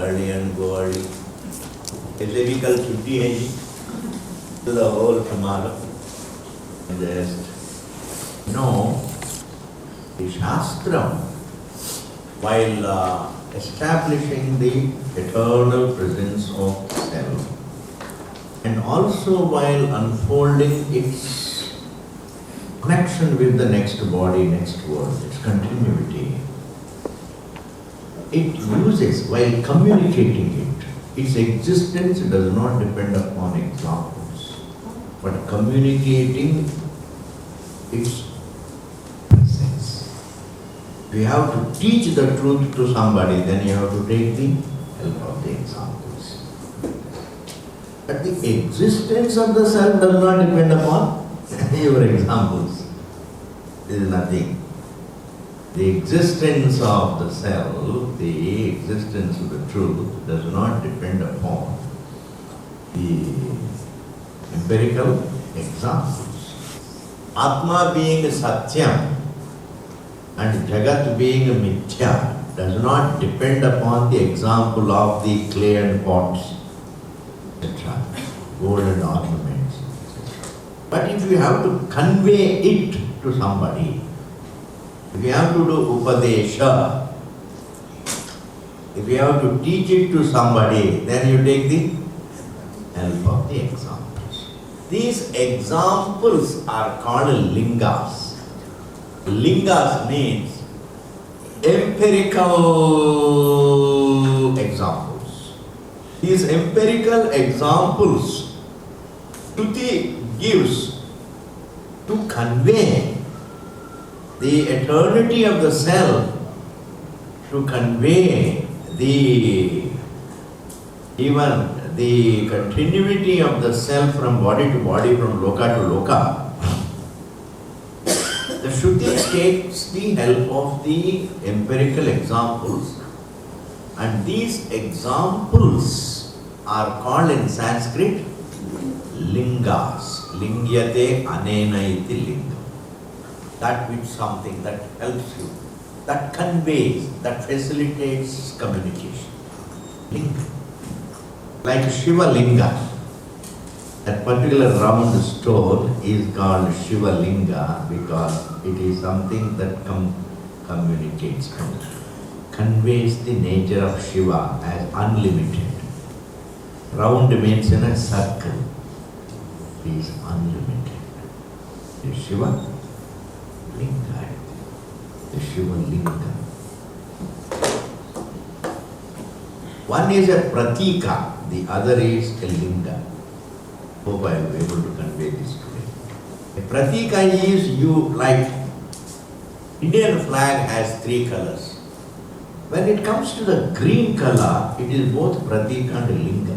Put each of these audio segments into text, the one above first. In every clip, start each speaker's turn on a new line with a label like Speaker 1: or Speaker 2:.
Speaker 1: early and go early. A typical chutti hai ji, to the whole tomorrow. Just, the Shastra, while establishing the eternal presence of self, and also while unfolding its connection with the next body, next world, its continuity, it uses, while communicating it, its existence does not depend upon examples, but communicating its presence. If you have to teach the truth to somebody, then you have to take the help of the examples. But the existence of the self does not depend upon your examples. There is nothing. The existence of the self, the existence of the truth does not depend upon the empirical examples. Atma being Satyam and Jagat being Mithya does not depend upon the example of the clay and pots, etc., gold and ornaments, etc. But if you have to convey it to somebody, if you have to do Upadesha, if you have to teach it to somebody, then you take the help of the examples. These examples are called lingas. Lingas means empirical examples. These empirical examples Shruti gives to convey the eternity of the self, to convey even the continuity of the self from body to body, from loka to loka. The Shruti takes the help of the empirical examples, and these examples are called in Sanskrit lingas. Lingyate anena iti linga. That which something that helps you, that conveys, that facilitates communication. Linga. Like Shiva Linga. That particular round stone is called Shiva Linga because it is something that communicates, conveys the nature of Shiva as unlimited. Round means in a circle. It is unlimited. The Shiva Linga. The Shiva Linga. One is a Pratika, the other is a linga. Hope I will be able to convey this today. A Pratika is like Indian flag has three colors. When it comes to the green color, it is both Pratika and linga.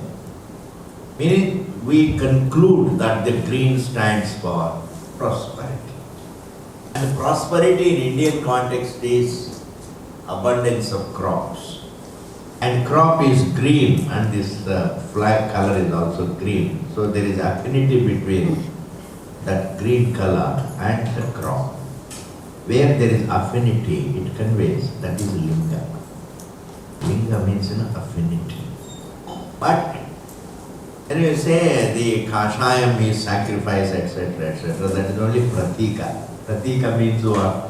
Speaker 1: Meaning we conclude that the green stands for prosperity. And prosperity in Indian context is abundance of crops. And crop is green, and this flag color is also green. So there is affinity between that green color and the crop. Where there is affinity, it conveys, that is linga. Linga means an affinity. But when you say the kashayam is sacrifice, etc., etc., that is only pratika. Pratika means what?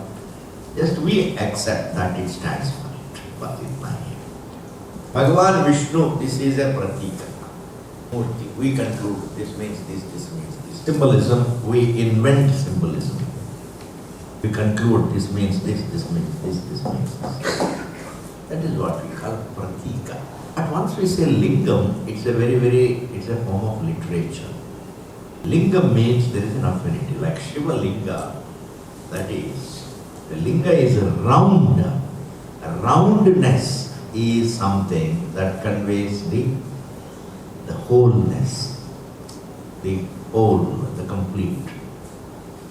Speaker 1: Just we accept that it stands for it. But it might. Bhagavan Vishnu, this is a pratika. Murti. We conclude this means this means this. Symbolism, we invent symbolism. We conclude this means this means this means this. That is what we call pratika. But once we say lingam, it's a form of literature. Lingam means there is an affinity, like Shiva Linga. That is, the linga is a round. A roundness is something that conveys the wholeness, the whole, the complete.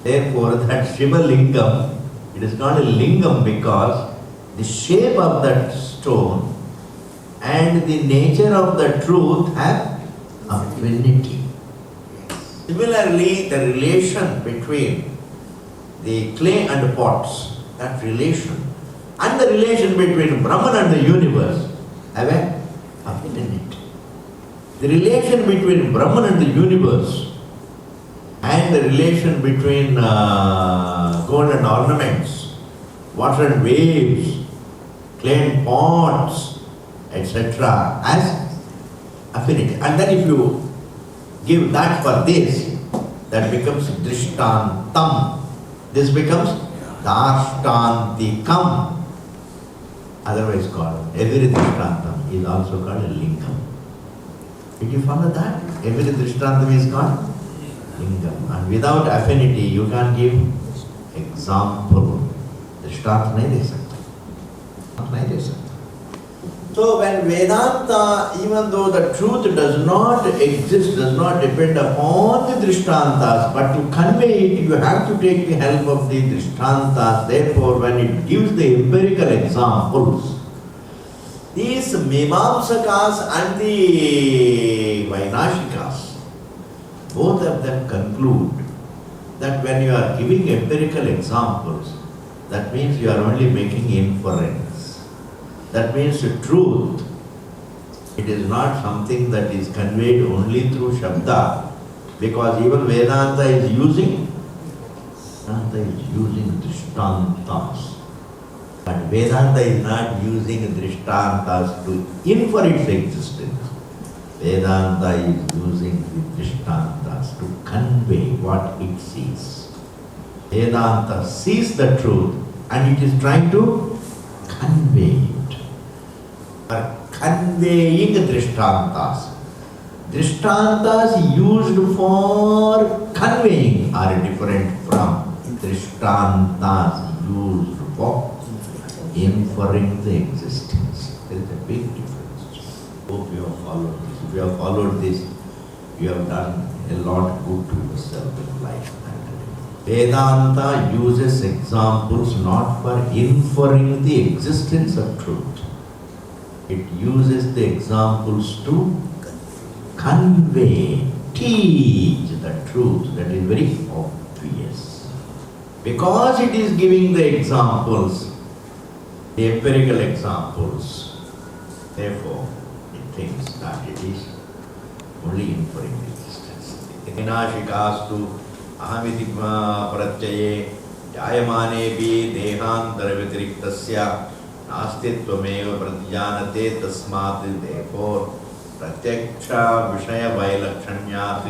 Speaker 1: Therefore, that Shiva Lingam, it is not a lingam because the shape of that stone and the nature of the truth have affinity. Similarly, the relation between the clay and pots, that relation, and the relation between Brahman and the universe have nothing in it. The relation between Brahman and the universe and the relation between gold and ornaments, water and waves, clay and pots, etc. as affinity. And then if you give that for this, that becomes drishtantam. This becomes darshtantikam. Otherwise called, every drishtantam is also called a lingam. Did you follow that? Every drishtantam is called lingam. And without affinity, you can't give example. Drishtanta nahi de sakta. Nahi de sakta. So when Vedanta, even though the truth does not exist, does not depend upon the drishtantas, but to convey it, you have to take the help of the drishtantas. Therefore, when it gives the empirical examples, these Mimamsakas and the Vainashikas, both of them conclude that when you are giving empirical examples, that means you are only making inference. That means the truth. It is not something that is conveyed only through Shabda, because even Vedanta is using Drishtantas. But Vedanta is not using Drishtantas to infer its existence. Vedanta is using the Drishtantas to convey what it sees. Vedanta sees the truth and it is trying to convey it. Conveying Drishtantas. Drishtantas used for conveying are different from Drishtantas used for inferring the existence. There is a big difference. Hope you have followed this. If you have followed this, you have done a lot good to yourself in life. Vedanta uses examples not for inferring the existence of truth. It uses the examples to convey, teach the truth that is very obvious. Because it is giving the examples, the empirical examples, therefore it thinks that it is only inferring existence. Vinashikastu ahamiti pratyaye jayamanebhi dehantar vyatiriktasya नास्तित्वमेव प्रतिजानते तस्मात् therefore pratyaksha vishaya vailakshanyat.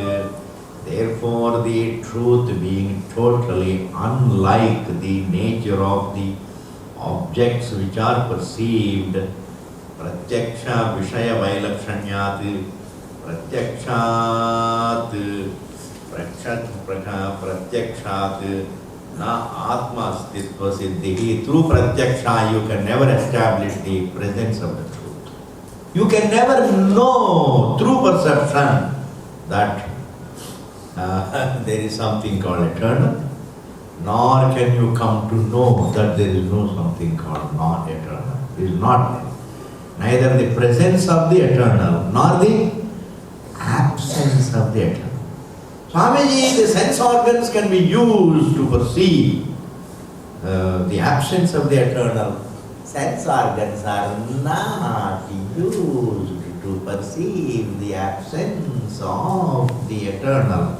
Speaker 1: Therefore the truth being totally unlike the nature of the objects which are perceived, pratyaksha vishaya vailakshanyat, pratyakshat pratyakshat na atma astitva siddhi. Through pratyaksha you can never establish the presence of the truth. You can never know through perception that there is something called eternal, nor can you come to know that there is no something called non-eternal. It is not neither the presence of the eternal nor the absence of the eternal. Swamiji, the sense organs can be used to perceive the absence of the eternal. Sense organs are not used to perceive the absence of the eternal.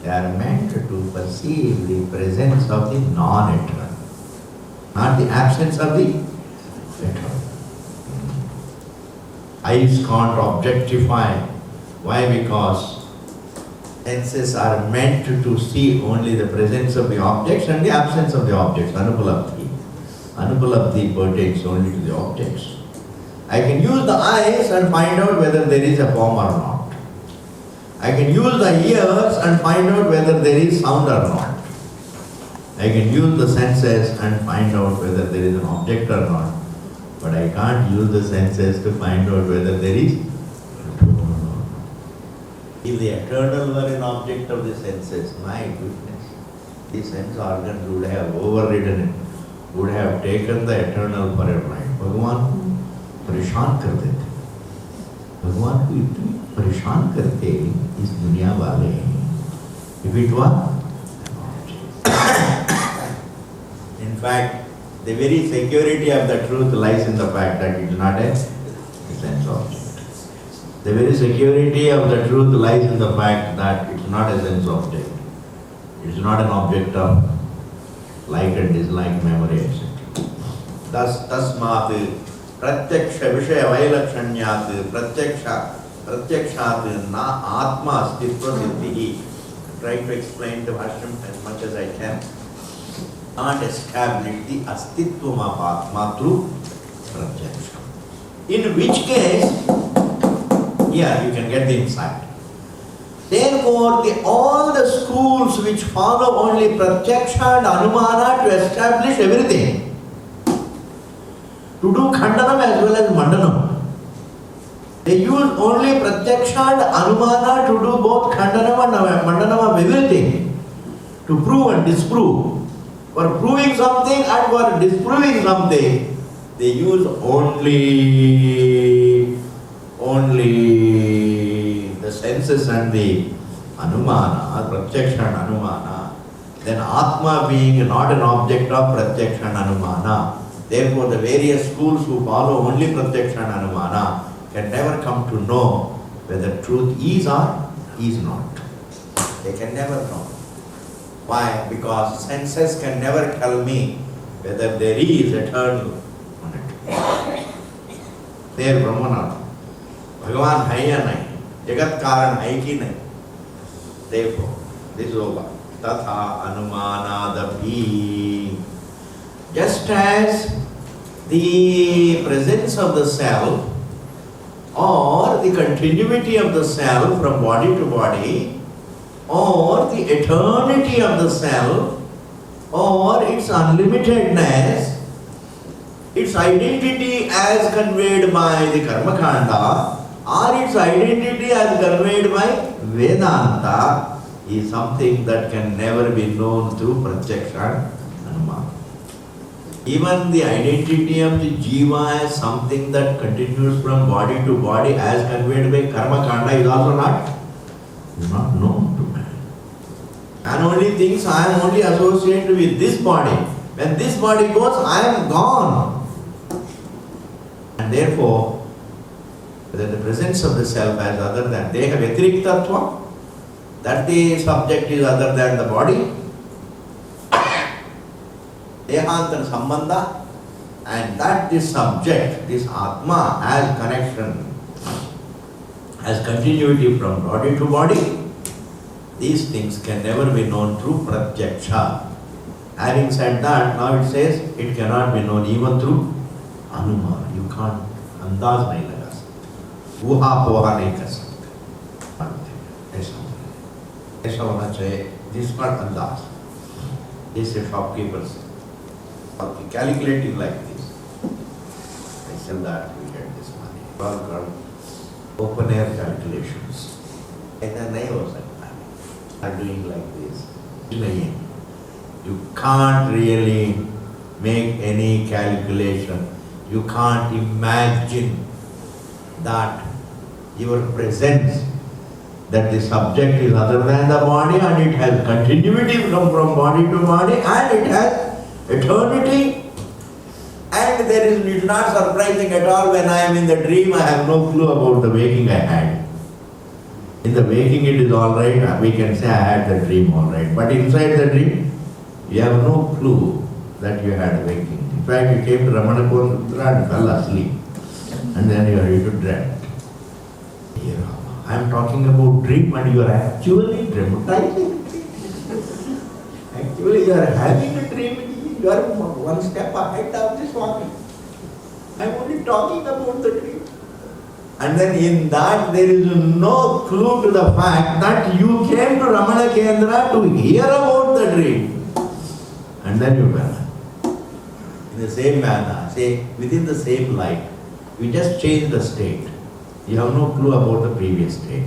Speaker 1: They are meant to perceive the presence of the non-eternal, not the absence of the eternal. Eyes can't objectify. Why? Because senses are meant to see only the presence of the objects and the absence of the objects. Anupalabdhi. Anupalabdhi pertains only to the objects. I can use the eyes and find out whether there is a form or not. I can use the ears and find out whether there is sound or not. I can use the senses and find out whether there is an object or not. But I can't use the senses to find out whether there is. If the eternal were an object of the senses, my goodness, the sense organs would have overridden it, would have taken the eternal for a ride. Bhagavan को परेशान कर देते, भगवान को इतनी परेशान करते इस दुनिया वाले, if it were in fact, the very security of the truth lies in the fact that it is not a sense object. The very security of the truth lies in the fact that it's not a sense object. It's not an object of like and dislike, memory, etc. Thus, tasmat pratyaksha vishaya vailakshanyat pratyakshat na atma astitva siddhi. I'm trying to explain the Bhashyam as much as I can. Not establish the astitvam of atma through pratyaksha. In which case, yeah, you can get the insight. Therefore, all the schools which follow only pratyaksha and anumana to establish everything, to do khandanam as well as mandanam, they use only pratyaksha and anumana to do both khandanam and mandanam of everything, to prove and disprove. For proving something and for disproving something, they use only the senses and the anumana, pratyaksha and anumana. Then atma being not an object of pratyaksha and anumana. Therefore, the various schools who follow only pratyaksha and anumana can never come to know whether truth is or is not. They can never know. Why? Because senses can never tell me whether there is eternal. There Brahmana. Bhagavan hai ya nahi. Jagat karan hai ki nahi. Therefore, this is over. Tatha anumanadabhi. Just as the presence of the self or the continuity of the self from body to body or the eternity of the self or its unlimitedness, its identity as conveyed by the Karmakanda or its identity as conveyed by Vedanta is something that can never be known through pratyaksha and anumana. Even the identity of the jiva as something that continues from body to body as conveyed by Karmakanda is also not known to man. Man only thinks I am only associated with this body. When this body goes, I am gone. And therefore, whether the presence of the self as other than, they have yatiriktatva, that the subject is other than the body, dehantar sambandha, and that this subject, this atma, has connection, has continuity from body to body, these things can never be known through pratyaksha. Having said that, now it says it cannot be known even through anumana. You can't andaz nahi laga sakte. Uha poha nahi kar sakte. ऐसा होना चाहिए. This is not andaz. This is shopkeepers. Calculating like this. I sell that, we get this money. All called open air calculations. ऐसा नहीं हो सकता. Are doing like this. नहीं. You can't really make any calculation. You can't imagine that your presence, that the subject is other than the body and it has continuity from body to body and it has eternity. And there is, it's not surprising at all when I am in the dream, I have no clue about the waking I had. In the waking it is alright, we can say I had the dream alright. But inside the dream, you have no clue that you had a waking. In fact, you came to Ramana Sutra and fell asleep. And then you are into dread. I am talking about dream and you are actually dramatizing. Actually, you are having a dream. You are one step ahead of this one. I am only talking about the dream. And then in that there is no clue to the fact that you came to Ramana Kendra to hear about the dream. And then you went. In the same manner, say within the same light, you just change the state. You have no clue about the previous state.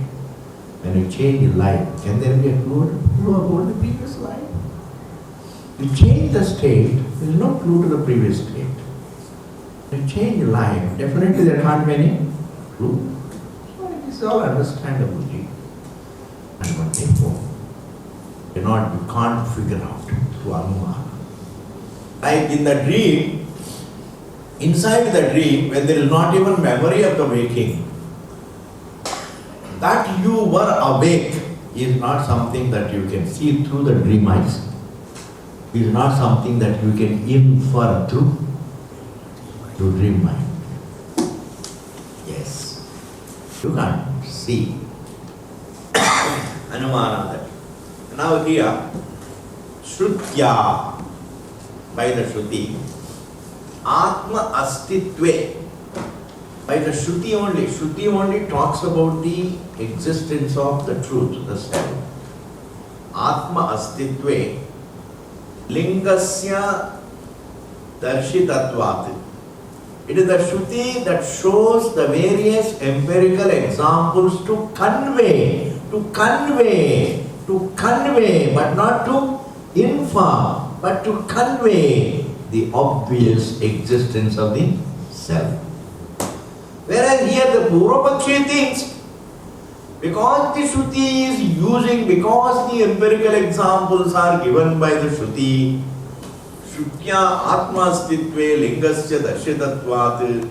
Speaker 1: When you change light, can there be a clue about the previous light? You change the state, there is no clue to the previous state. When you change light, definitely there can't be any clue. So it is all understandable. And what therefore, you can't figure out through anumana. Like in the dream, inside the dream, when there is not even memory of the waking, that you were awake is not something that you can see through the dream eyes. Is not something that you can infer through dream mind. Yes. You can't see. Anumana that. Now here, Shrutya, by the Shruti, Atma Astitve, by the Shruti only talks about the existence of the truth, the self. Atma Astitve, lingasya darshitatvat. It is the Shruti that shows the various empirical examples to convey, but not to infer, but to convey the obvious existence of the self. Whereas here the Purvapakshi thinks, because the Shruti is using, because the empirical examples are given by the Shruti, Shrutya Atmastitve Lingasya Darshitatvat,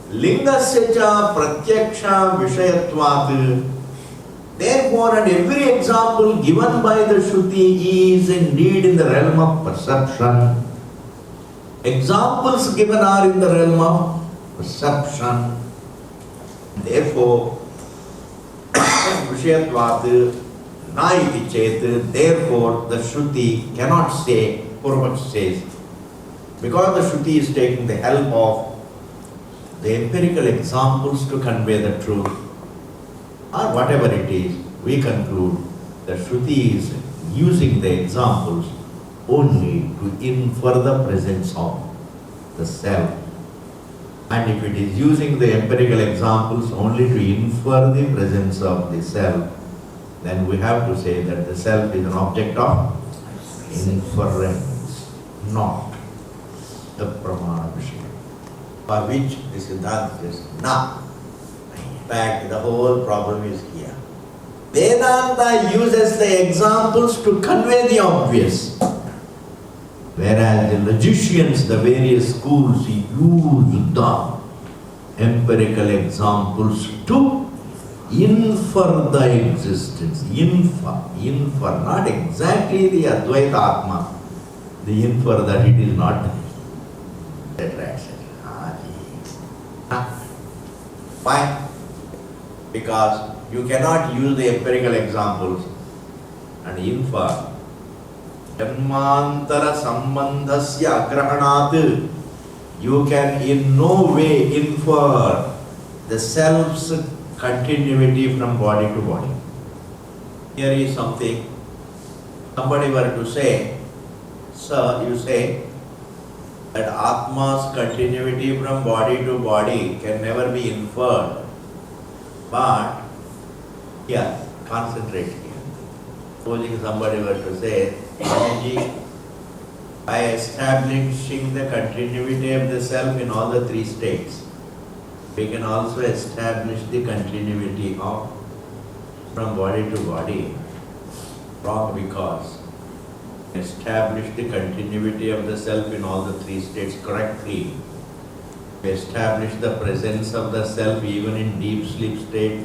Speaker 1: Lingasya cha Pratyaksha Vishayatvat. Therefore, and every example given by the Shruti is indeed in the realm of perception. Examples given are in the realm of perception. Therefore, Vishayatvat na iti chet, therefore the Shruti cannot say, Purvapakshi says, because the Shruti is taking the help of the empirical examples to convey the truth, or whatever it is, we conclude that Shruti is using the examples only to infer the presence of the self. And if it is using the empirical examples only to infer the presence of the self, then we have to say that the self is an object of inference, not the pramana vishaya, for which the Siddhanta says, na. In fact, the whole problem is here. Vedanta uses the examples to convey the obvious, whereas the logicians, the various schools, use the empirical examples to infer the existence. Infer, not exactly the Advaita Atma, the infer that it is not, etc. Why? Because you cannot use the empirical examples and infer. Janmantara sambandhasya agrahanat. You can in no way infer the self's continuity from body to body. Here is something, somebody were to say, sir, you say that Atma's continuity from body to body can never be inferred. But, here, concentrate here. Supposing somebody were to say, Swamiji, by establishing the continuity of the self in all the three states, we can also establish the continuity of from body to body. Wrong, because establish the continuity of the self in all the three states correctly. Establish the presence of the self even in deep sleep state.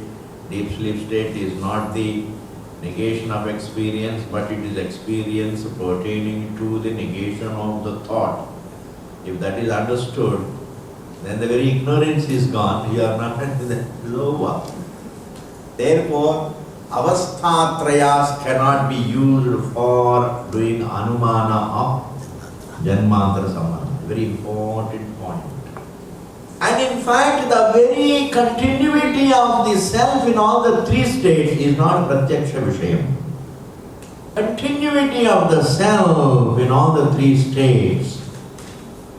Speaker 1: Deep sleep state is not the negation of experience, but it is experience pertaining to the negation of the thought. If that is understood, then the very ignorance is gone. You are not in the lower. Therefore, avasthatrayas cannot be used for doing anumana of janmantara sambandha. Very important point. And in fact, the very continuity of the self in all the three states is not pratyaksha vishayam. Continuity of the self in all the three states,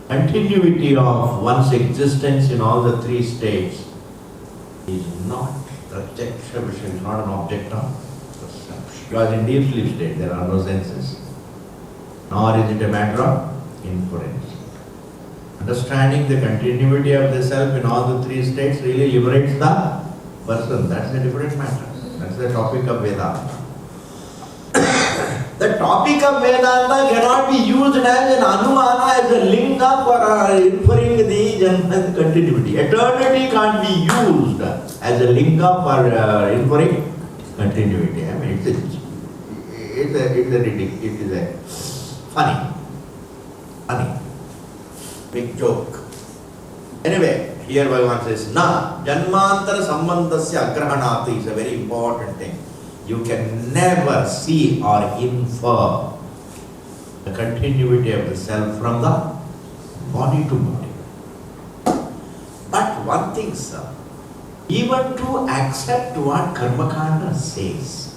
Speaker 1: continuity of one's existence in all the three states is not pratyaksha vishayam, is not an object of perception. Because in deep sleep state there are no senses, nor is it a matter of inference. Understanding the continuity of the self in all the three states really liberates the person. That's a different matter. That's the topic of Vedanta. The topic of Vedanta cannot be used as an anumana, as a linga for inferring the continuity. Eternity can't be used as a linga for inferring continuity. I mean, it's a funny, big joke. Anyway, here Bhagavan says, na janmantara sambandhasya agrahanati is a very important thing. You can never see or infer the continuity of the self from the body to body. But one thing, sir, even to accept what Karmakanda says,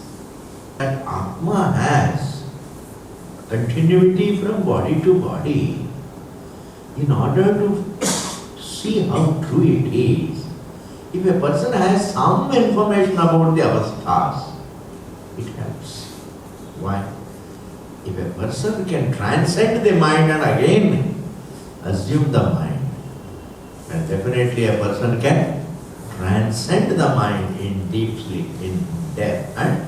Speaker 1: that Atma has continuity from body to body, in order to see how true it is, if a person has some information about the avasthas, it helps. Why? If a person can transcend the mind and again assume the mind, then definitely a person can transcend the mind in deep sleep, in death, and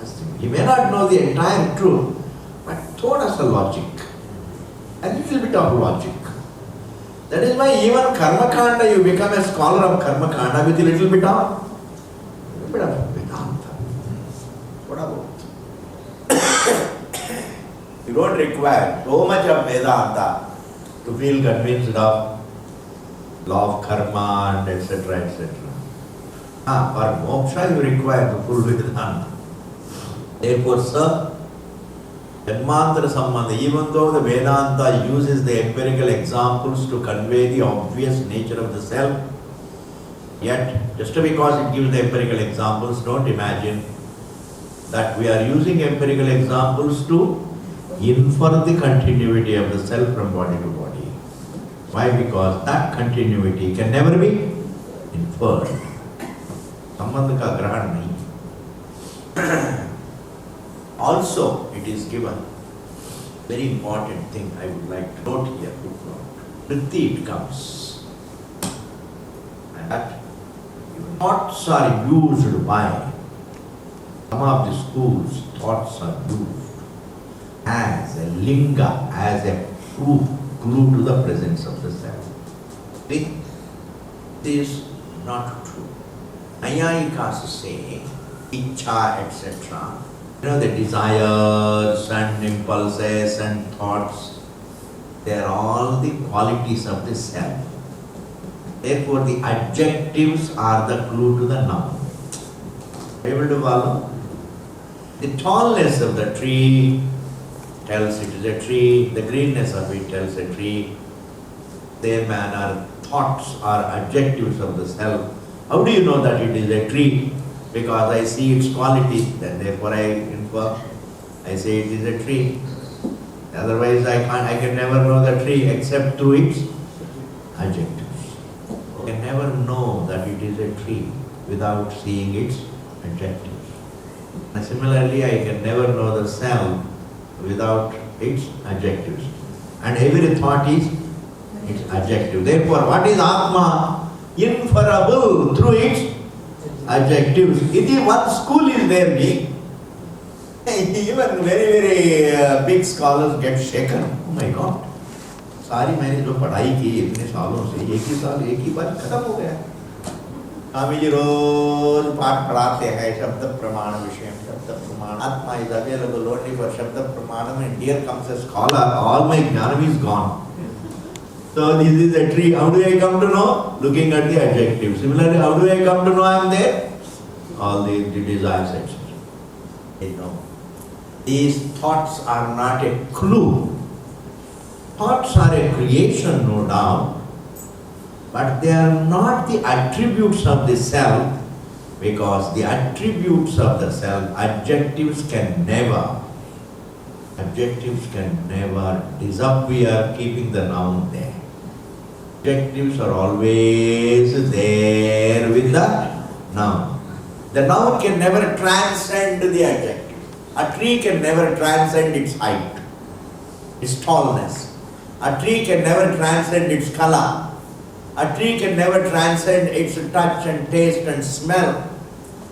Speaker 1: assume. He may not know the entire truth, but thoda sa logic, a little bit of logic. That is why even Karmakanda, you become a scholar of Karmakanda with a little bit of Vedanta. What about? You don't require so much of Vedanta to feel convinced of law of karma and etc. etc. For moksha you require the full Vedanta. Therefore, sir, Janmantara Sambandha, even though the Vedanta uses the empirical examples to convey the obvious nature of the self, yet just because it gives the empirical examples, don't imagine that we are using empirical examples to infer the continuity of the self from body to body. Why? Because that continuity can never be inferred. Sambandha ka grahan nahi. Also, it is given, very important thing I would like to note here, Vritti it comes. And that thoughts are used by some of the schools, thoughts are used as a linga, as a proof, clue to the presence of the self. This is not true. Nayayikas say, ichcha, etc. The desires and impulses and thoughts, they are all the qualities of the self. Therefore, the adjectives are the clue to the noun. Able to follow? The tallness of the tree tells it is a tree, the greenness of it tells a tree. Their manner, thoughts are adjectives of the self. How do you know that it is a tree? Because I see its quality, then therefore I infer. I say it is a tree. Otherwise I can never know the tree except through its adjectives. I can never know that it is a tree without seeing its adjectives. And similarly, I can never know the self without its adjectives. And every thought is its adjective. Therefore, what is Atma? Inferable through its adjectives. If one school is there, even very big scholars get shaken. Oh my God! सारी मैंने जो पढ़ाई की इतने सालों से एक ही साल एक ही बार खत्म हो गया. स्वामी जी रोज पाठ पढ़ाते हैं शब्द प्रमाण विषय शब्द प्रमाण. Atma is available only for शब्द प्रमाण. And here comes a scholar. All my jnana is gone. So this is a tree. How do I come to know? Looking at the adjective. Similarly, how do I come to know I am there? All the desires, etc. You know, these thoughts are not a clue. Thoughts are a creation, no doubt, but they are not the attributes of the self, because the attributes of the self, adjectives can never disappear keeping the noun there. Adjectives are always there with the noun. The noun can never transcend the adjective. A tree can never transcend its height, its tallness. A tree can never transcend its color. A tree can never transcend its touch and taste and smell.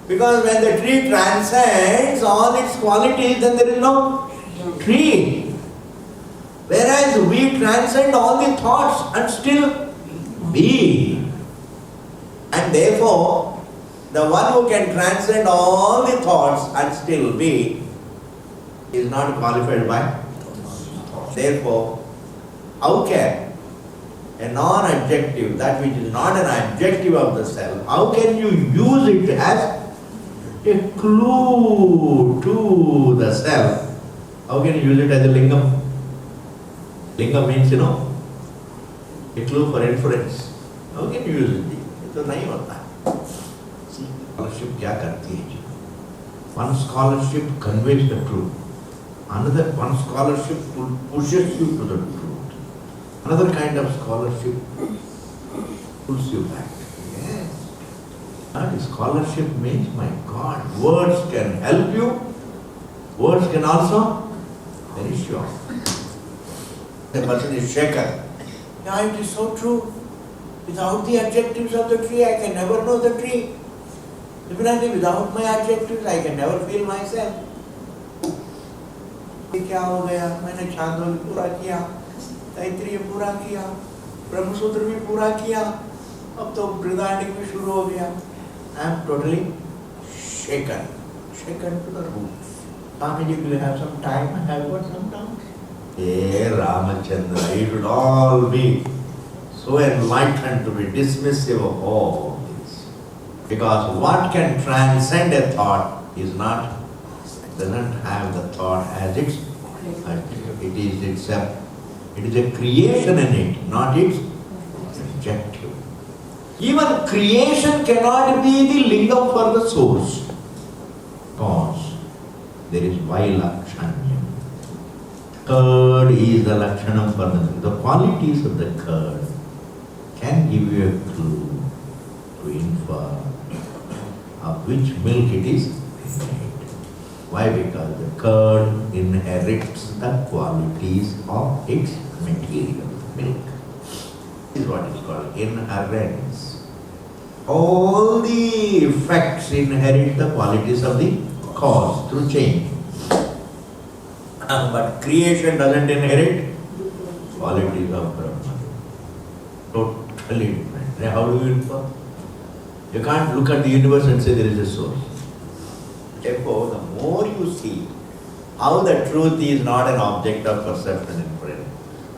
Speaker 1: Because when the tree transcends all its qualities, then there is no tree. Whereas we transcend all the thoughts and still be. And therefore, The one who can transcend all the thoughts and still be is not qualified by. Therefore, how can a non-adjective, that which is not an adjective of the self, how can you use it as a clue to the self? How can you use it as a lingam? Linga means, a clue for inference. How can you use it? तो नहीं होता. See, scholarship क्या करती है? One scholarship conveys the truth. One scholarship pushes you to the truth. Another kind of scholarship pulls you back. Yes. And scholarship means, my God, words can help you. Words can also finish you off. The person is shaken. Yeah, it is so true. Without the adjectives of the tree, I can never know the tree. Similarly, without my adjectives, I can never feel myself. क्या हो गया? मैंने छांदोग्य पूरा किया, तैत्तिरीय पूरा किया, ब्रह्मसूत्र भी पूरा किया, अब तो बृहदारण्यक भी शुरू हो गया. I am totally shaken to the roots. Swamiji, do you have some time? I have got some time. Hey Ramachandra, you should all be so enlightened to be dismissive of all this. Because what can transcend a thought is not, doesn't have the thought as its adjective. It is a creation in it, not its adjective. Even creation cannot be the lingam for the source. Because there is vailakshanyam. Curd is the lakshanam for the qualities of the curd can give you a clue to infer of which milk it is made. Why? Because the curd inherits the qualities of its material, milk. This is what is called inherence. All the effects inherit the qualities of the cause through change. But creation doesn't inherit qualities of Brahman. Totally different. Then how do you infer? You can't look at the universe and say there is a source. Therefore, the more you see how the truth is not an object of perception and inference,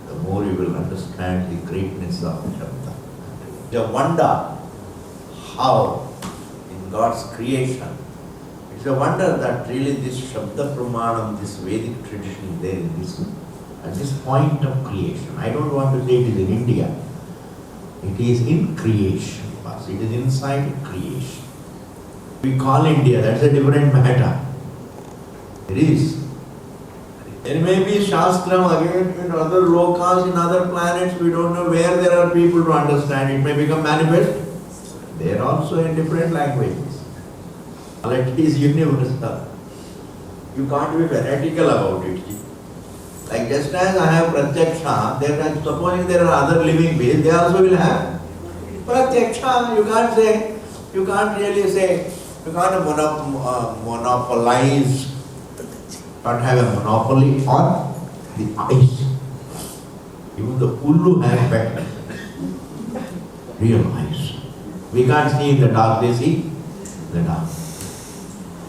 Speaker 1: the more you will understand the greatness of Shabda. You wonder how in God's creation, it's a wonder that really this Shabda Pramanam, this Vedic tradition is there in this, at this point of creation. I don't want to say it is in India. It is in creation. It is inside creation. We call India, that's a different matter. It is. There may be Shastram again in other lokas, in other planets, we don't know where there are people to understand. It may become manifest. They are also in different languages. It is universal. You can't be fanatical about it. Like just as I have Pratyaksha, supposing there are other living beings, they also will have Pratyaksha. You can't really say, you can't monopolize, can't have a monopoly on the eyes. Even the Ullu have better real eyes. We can't see in the dark, they see the dark.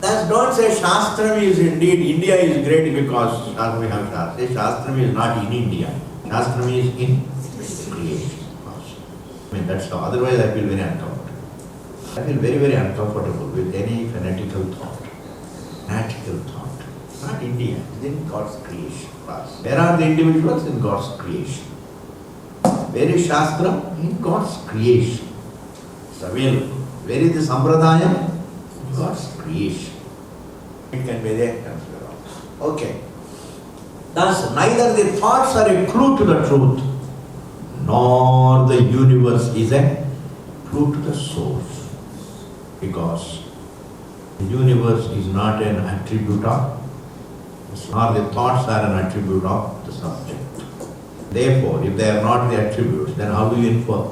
Speaker 1: Don't say Shastram is indeed, India is great because we have Shastram. Say Shastram is not in India. Shastram is in creation. I mean, that's how. Otherwise, I feel very uncomfortable. I feel very, very uncomfortable with any fanatical thought. Fanatical thought. Not India, it's in God's creation. Where are the individuals? In God's creation. Where is Shastra? In God's creation. It's available. Where is the Sampradaya? In God's creation. It can be there, can be wrong. Okay. Thus, neither the thoughts are a clue to the truth, nor the universe is a clue to the source. Because the universe is not an attribute of, nor the thoughts are an attribute of the subject. Therefore, if they are not the attributes, then how do you infer?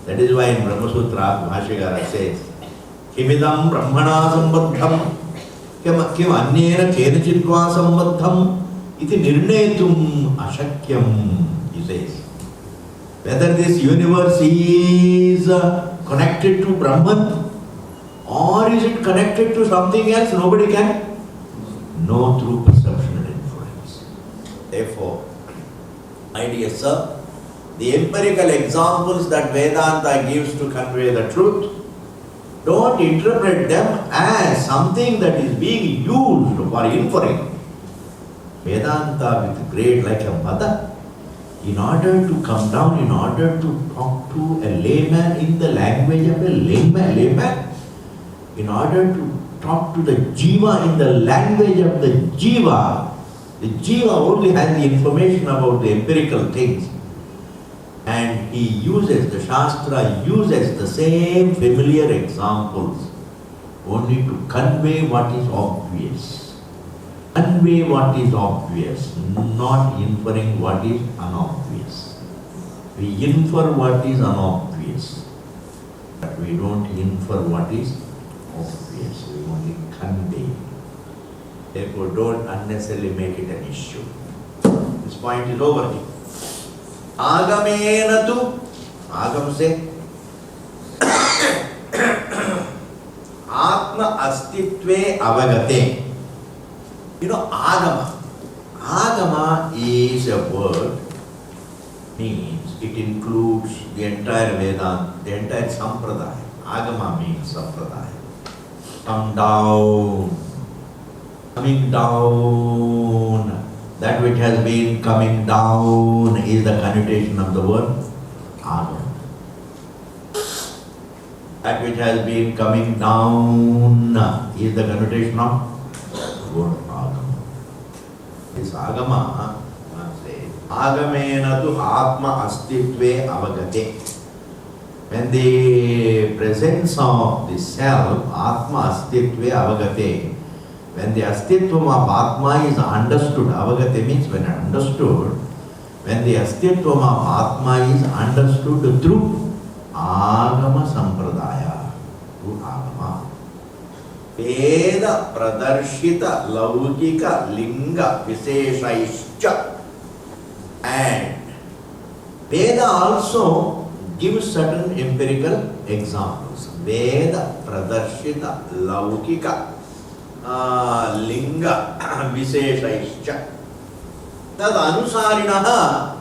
Speaker 1: That is why in Brahma Sutra, Bhashyakara says, Kimidam Brahmana Sambaddham Kim Anyena Kenachitva Sambaddham Iti Nirnetum Ashakyam, he says. Whether this universe is connected to Brahman or is it connected to something else? Nobody can know through perception and inference. Therefore, my dear sir, the empirical examples that Vedanta gives to convey the truth, don't interpret them as something that is being used for inferring. Vedanta with great, like a mother, in order to come down, in order to talk to a layman in the language of a layman, in order to talk to the jiva in the language of the jiva only has the information about the empirical things. And he uses, the Shastra uses the same familiar examples only to convey what is obvious. Convey what is obvious, not inferring what is unobvious. We infer what is unobvious, but we don't infer what is obvious. We only convey. Therefore, don't unnecessarily make it an issue. This point is over here. Agamena tu, Agam se Atma astitve avagate. You know, agama. Agama is a word, means it includes the entire Vedanta, the entire Sampradaya. Agama means Sampradaya. Come down, coming down. That which has been coming down is the connotation of the word agama. That which has been coming down is the connotation of the word agama. This agama, agamena tu atma astitve avagate. When the presence of the self, atma astitve avagate, when the astitvam of Atma is understood, avagate means when understood, when the astitvam of Atma is understood through agama sampradaya, through agama. Veda pradarshita laukika linga viseshaischa. And Veda also gives certain empirical examples. Veda pradarshita laukika linga viseshaischa tad anusarinaha.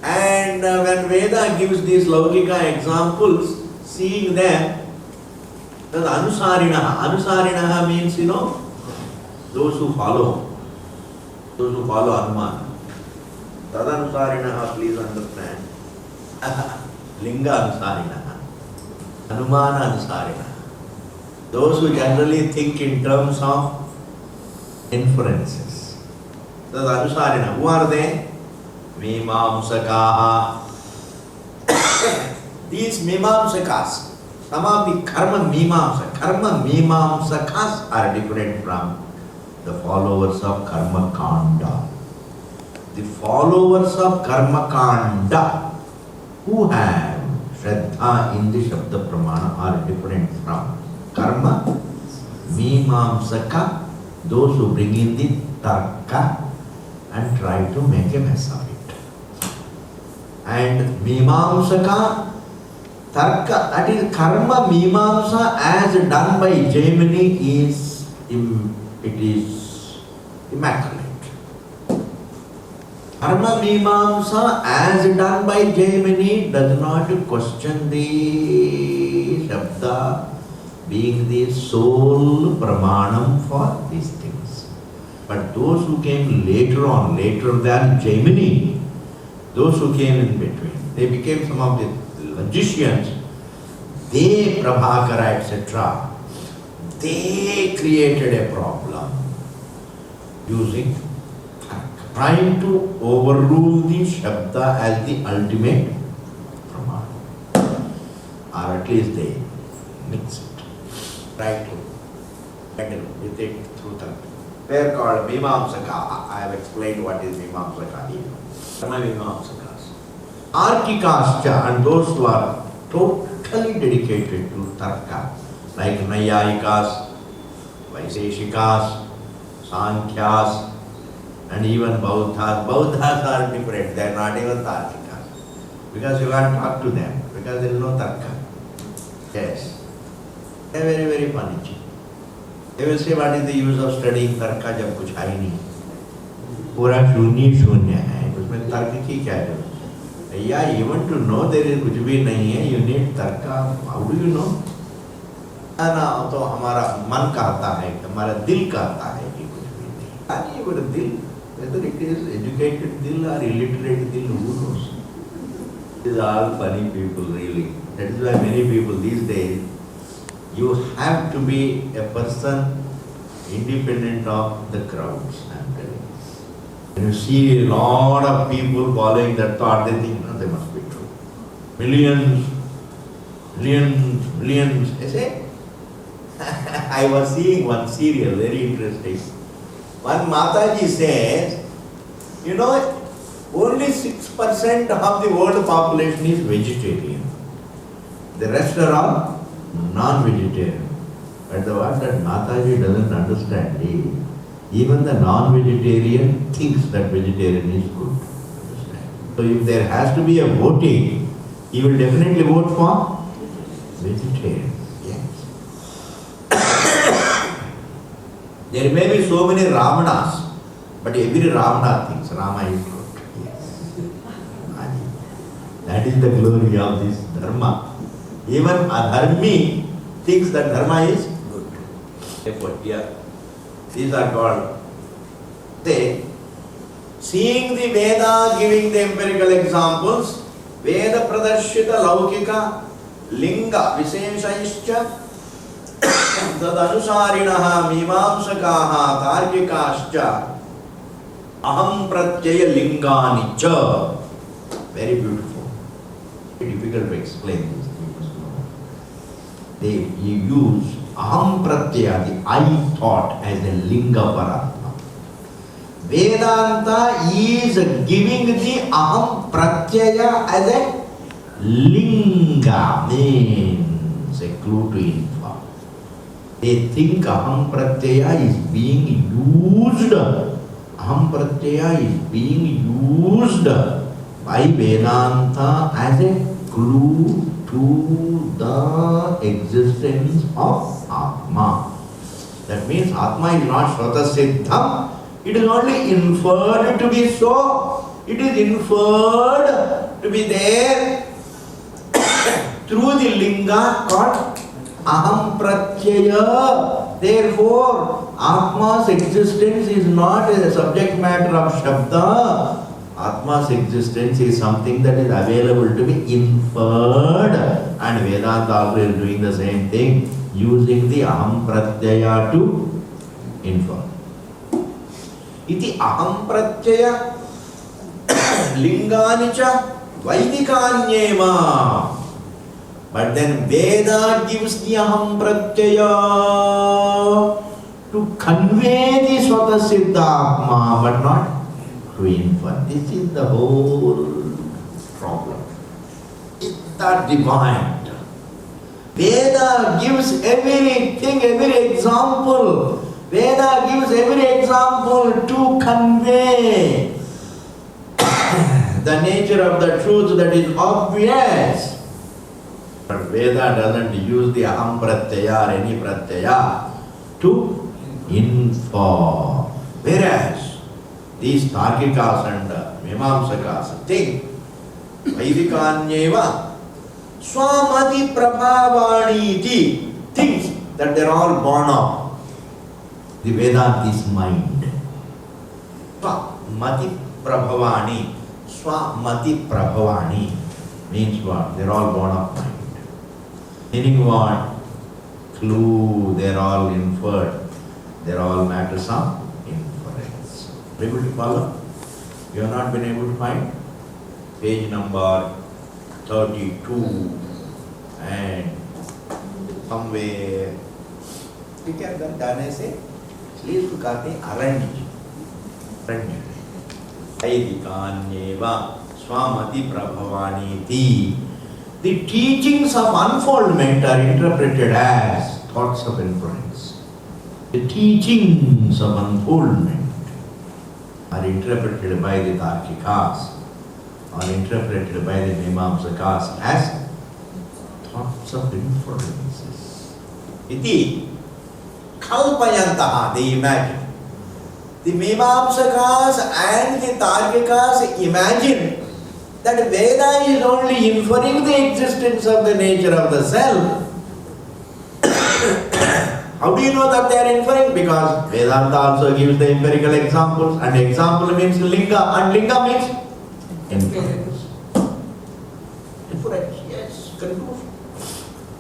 Speaker 1: And when Veda gives these laukika examples, seeing them, tad anusarinaha means, you know, those who follow Hanuman. Tad anusarinaha, please understand. Linga anusarinaha, Hanumana anusarinaha. Those who generally think in terms of inferences. Tad anusarina. Who are they? Mimamsakaha. These Mimamsakas, some of the Karma Mimamsakas are different from the followers of Karmakanda. The followers of Karmakanda who have Shraddha in the Shabda Pramana are different from Karma Mimamsaka, those who bring in the Tarka and try to make a mess of it. And Mimamsaka, Tarka, that is Karma Mimamsa as done by Jaimini is immaculate. Karma Mimamsa as done by Jaimini does not question the Shabda being the sole pramanam for these things. But those who came later than Jaimini, those who came in between, they became some of the logicians, they, Prabhakara, etc., they created a problem using, trying to overrule the Shabda as the ultimate pramana. Or at least they mix it. Try to handle with it through the. They are called Mimamsaka. I have explained what is Mimamsaka here. Karma Mimamsakas. Arkikascha, and those who are totally dedicated to Tarka, like Nayayikas, Vaiseshikas, Sankhyas, and even Bauddhas. Bauddhas are different. They are not even Tarkikas. Because you can't talk to them, because there is no Tarka. Yes. They are very, very funny. They will say, what is the use of studying tarka जब कुछ है ही नहीं, पूरा शून्य है, उसमें तर्क की क्या है? भैया, even to know there is कुछ भी नहीं है, you need tarka. How do you know? ना तो हमारा मन कहता है, हमारा दिल कहता है कि कुछ भी नहीं. यानी वो दिल, whether it is educated दिल or illiterate दिल, who knows? These are all funny people really. That is why many people these days, you have to be a person independent of the crowds. I am telling you. When you see a lot of people following that thought, they think, no, they must be true. Millions. I say, I was seeing one serial, very interesting. One Mataji says, only 6% of the world population is vegetarian. The rest are all non-vegetarian. But what that Mataji doesn't understand is, even the non-vegetarian thinks that vegetarian is good. Understand? So if there has to be a voting, he will definitely vote for vegetarian. Yes. There may be so many Ramanas, but every Ramana thinks Rama is good. Yes. That is the glory of this dharma. Even adharmi thinks that dharma is good. Therefore, here, these are called, seeing the Veda, giving the empirical examples, Veda pradarshita laukika linga visheshaischa tadanusarinaha mimamsakaha tarkikascha aham pratyaya linganicha. Very beautiful. Very difficult to explain this. They use aham pratyaya, the I thought, as a linga for Atma. Vedanta is giving the aham pratyaya as a linga, means a clue to infer. They think aham pratyaya is being used. Aham pratyaya is being used by Vedanta as a clue to the existence of Atma. That means Atma is not Shrata Siddham, it is only inferred to be so. It is inferred to be there through the linga called Aham Pratyaya. Therefore, Atma's existence is not a subject matter of Shabda. Atma's existence is something that is available to be inferred, and Vedanta also is doing the same thing, using the aham pratyaya to infer. Iti aham pratyaya lingani cha vaidikanyeva. But then Veda gives the aham pratyaya to convey the Swata Siddha Atma, but not to infer. This is the whole problem. It's the divine. Veda gives everything, every example. Veda gives every example to convey the nature of the truth that is obvious. But Veda doesn't use the aham pratyaya or any pratyaya to infer. Whereas these Tarkikas and Mimamsakas think Vaidikanyeva Swamati Prabhavaniti thinks that they are all born of the Vedanti's mind. Swamati Prabhavani. Swamati Prabhavani means what? They are all born of mind. Meaning what? Clue, they are all inferred. They are all matters of inference. Able to follow? You have not been able to find? Page number 32 and somewhere ठीक है अगर जाने से इसलिए इसको कहते हैं अरण्य वैदिकान्येवा स्वामति प्रभवानीति. The teachings of unfoldment are interpreted as thoughts of inference. The teachings of unfoldment are interpreted by the Tarkikas, are interpreted by the Mimamsakas as thoughts of inferences. iti kalpayantaha, they imagine. The Mimamsakas and the Tarkikas imagine that Veda is only inferring the existence of the nature of the self. How do you know that they are inferring? Because Vedanta also gives the empirical examples, and example means linga, and linga means inference. Inference, yes, conclusion.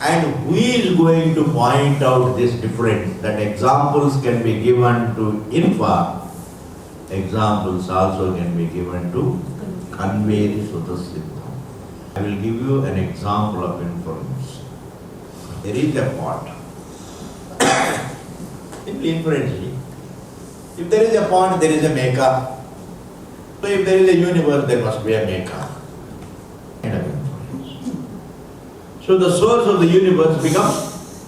Speaker 1: And who is going to point out this difference, that examples can be given to infer, examples also can be given to convey the Sutta Siddha. I will give you an example of inference. There is a pot. Inferentially, if there is a pot, there is a maker. So if there is a universe, there must be a maker. Kind of inference. So the source of the universe becomes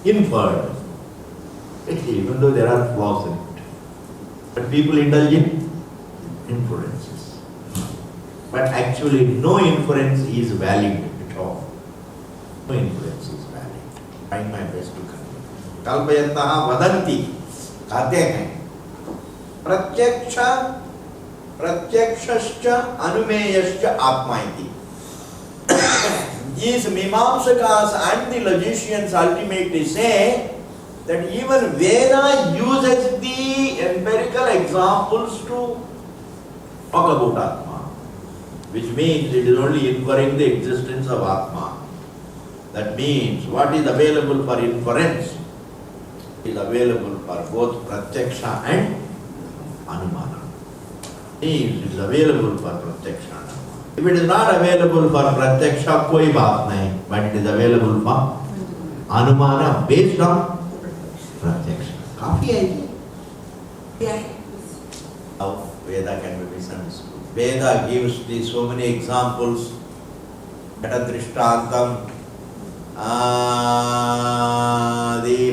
Speaker 1: inferred, even though there are flaws in it. But people indulge in inferences. But actually no inference is valid at all. No inference is valid. Trying my best to convey. Kalpayantaha vadanti. कहते हैं प्रत्यक्षश्च अनुमेयश्च आत्मा इति. These Mimamsakas and the logicians ultimately say that even Veda uses the empirical examples to talk about Atma, which means it is only inferring the existence of Atma. That means what is available for inference is available for both pratyaksha and anumana. Means it is available for pratyaksha and anumana. If it is not available for pratyaksha, koi baat nahi, but it is available for anumana based on pratyaksha. Kafi hai. How Veda can be misunderstood. Veda gives these so many examples. Drishthantam,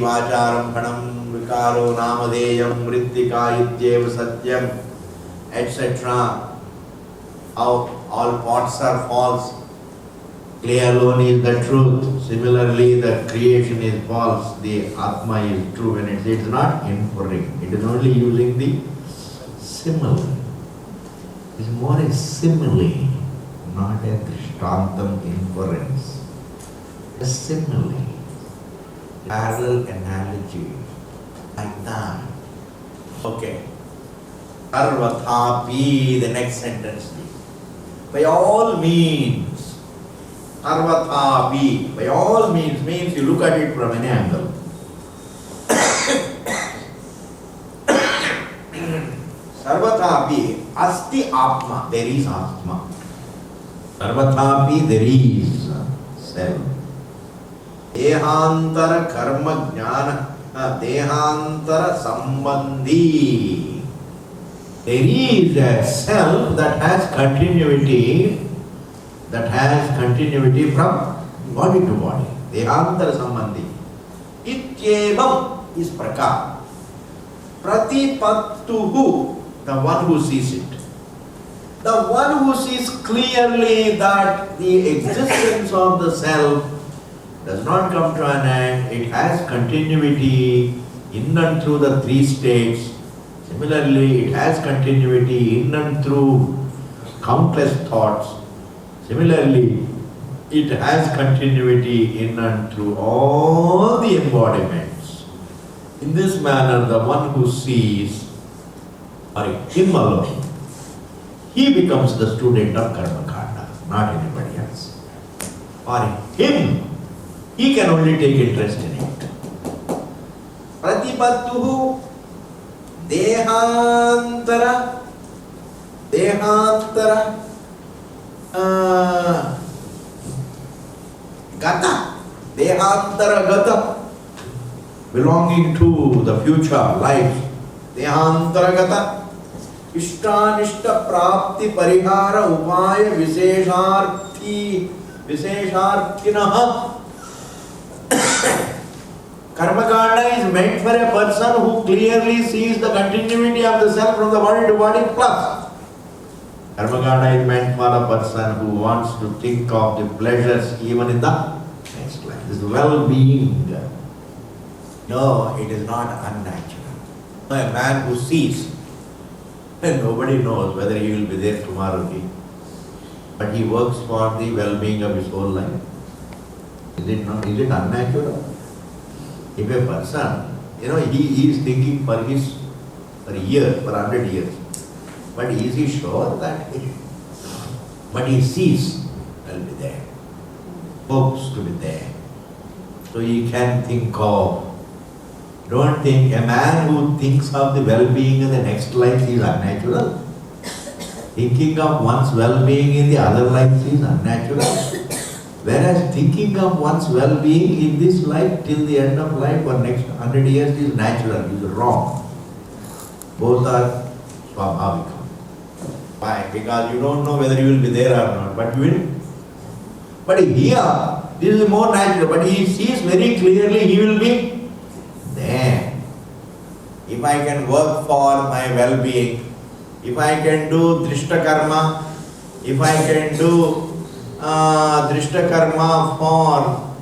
Speaker 1: Vacharam Phanam Vikaro Namadeyam Mrittika Ityeva Satyam, etc. How all pots are false, clay alone is the truth. Similarly, the creation is false, the Atma is true. When it is not inferring, it is only using the simile. It is more a simile, not a Drishthantam inference. A simile, parallel analogy, like that. Okay. Sarvathapi, the next sentence. By all means. Sarvathapi, by all means you look at it from any angle. Sarvathapi, asti atma, there is atma. Sarvathapi, there is self. Dehantara karma jnana, dehantara sambandhi. There is a self that has continuity from body to body. Dehantara sambandhi. Ityevam is prakar. Pratipattuhu, the one who sees it. The one who sees clearly that the existence of the self does not come to an end, it has continuity in and through the three states. Similarly, it has continuity in and through countless thoughts. Similarly, it has continuity in and through all the embodiments. In this manner, the one who sees, him alone, he becomes the student of Karmakanda, not anybody else. For him, he can only take interest in it. Pratipattuhu dehantara gata, dehantara gata, belonging to the future life. Dehantara gata, ishtanishta prapti parihara upaya vishesharthinaha. Karmakanda is meant for a person who clearly sees the continuity of the self from the body to body plus. Karmakanda is meant for a person who wants to think of the pleasures even in the next life. This well-being. No, it is not unnatural. A man who sees, and nobody knows whether he will be there tomorrow, but he works for the well-being of his whole life. Is it not? Is it unnatural? If a person, he is thinking for years, for 100 years, but is he sure that but he sees will be there, hopes to be there. So he can think of. Don't think a man who thinks of the well-being in the next life is unnatural. Thinking of one's well-being in the other life is unnatural. Whereas thinking of one's well-being in this life till the end of life or next 100 years is natural, is wrong. Both are swabhavika. Why? Because you don't know whether you will be there or not, but you will. But here, this is more natural, but he sees very clearly he will be there. If I can work for my well-being, if I can do drishta karma, if I can do drishta karma for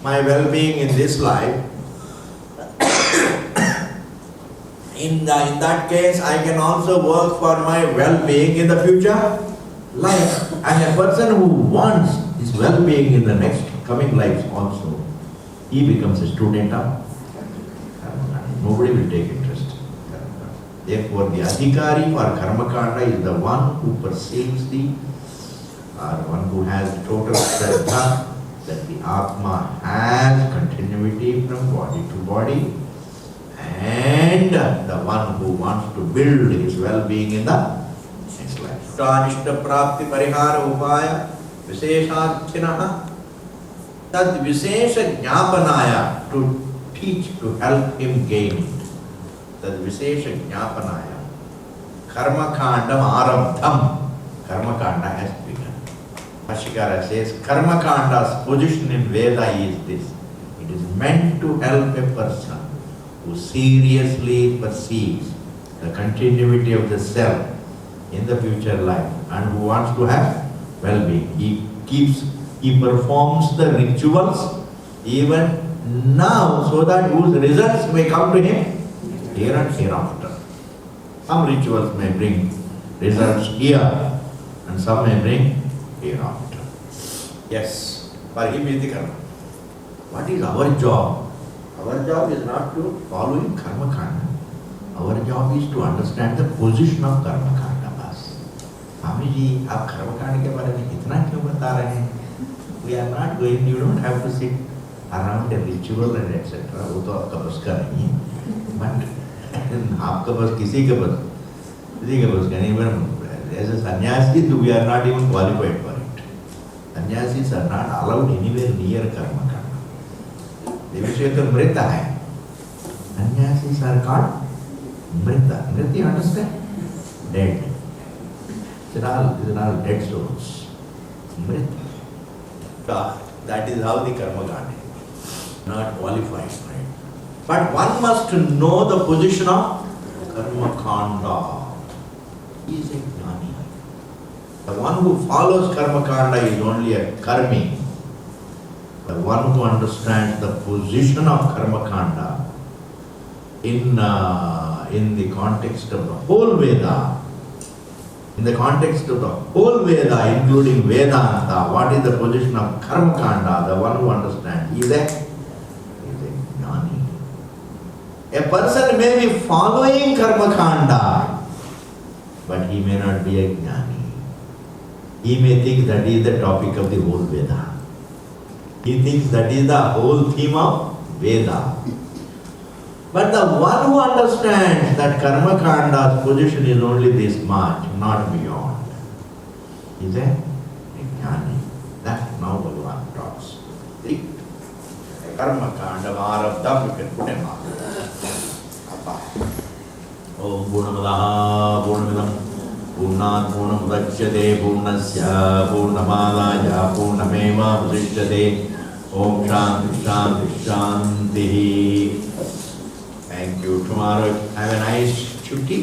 Speaker 1: my well-being in this life, in that case I can also work for my well-being in the future life. And a person who wants his well-being in the next coming lives also, he becomes a student of Karmakanda. Nobody will take interest in Karmakanda. Therefore, the adhikari for Karmakanda is the one who perceives one who has total shraddha that the Atma has continuity from body to body, and the one who wants to build his well-being in the next life. Tanishta prapti parihara upaya visheshaarthinaha tad vishesha jnapanaya, to teach, to help him gain it. Tad vishesha jnapanaya karmakandam arabdham. Karmakanda has begun. Ashikara says Karmakanda's position in Veda is this. It is meant to help a person who seriously perceives the continuity of the self in the future life and who wants to have well-being. He performs the rituals even now so that whose results may come to him here and hereafter. Some rituals may bring results here and some may bring hereafter. Yes, for him is the karma. What is our job? Our job is not to follow in Karmakanda. Our job is to understand the position of Karmakanda. Swami ji, आप Karmakanda के बारे में इतना क्यों बता रहे हैं? We are not going. You don't have to sit around a ritual and etc. वो तो आपका बस का नहीं है. But आपका बस किसी के बस का नहीं. But as a sannyasi, we are not even qualified for it. Sannyasis are not allowed anywhere near Karmakanda. The विषय तो मृत है. Sannyasis are called mrita. Mrita, you understand? Dead. These are all dead souls. Mrita. That is how the Karmakanda is. Not qualified for it. But one must know the position of Karmakanda. He is a jnani. The one who follows Karmakanda is only a karmi. The one who understands the position of Karmakanda in the context of the whole Veda, including Vedanta, what is the position of Karmakanda, the one who understands, is a jnani. A person may be following Karmakanda, but he may not be a jnani. He may think that is the topic of the whole Veda. He thinks that is the whole theme of Veda. But the one who understands that Karmakanda's position is only this much, not beyond, is a jnani. That now Bhagavan talks. See? Karmakanda Arabdham, you can put a mark. Om Purnamadaha Purnamidam Purnat Purnamudachyate Purnasya Purnamadaya Purnameva Vasishyate. Om Shanti Shanti Shanti. Thank you. Tomorrow have a nice chutti.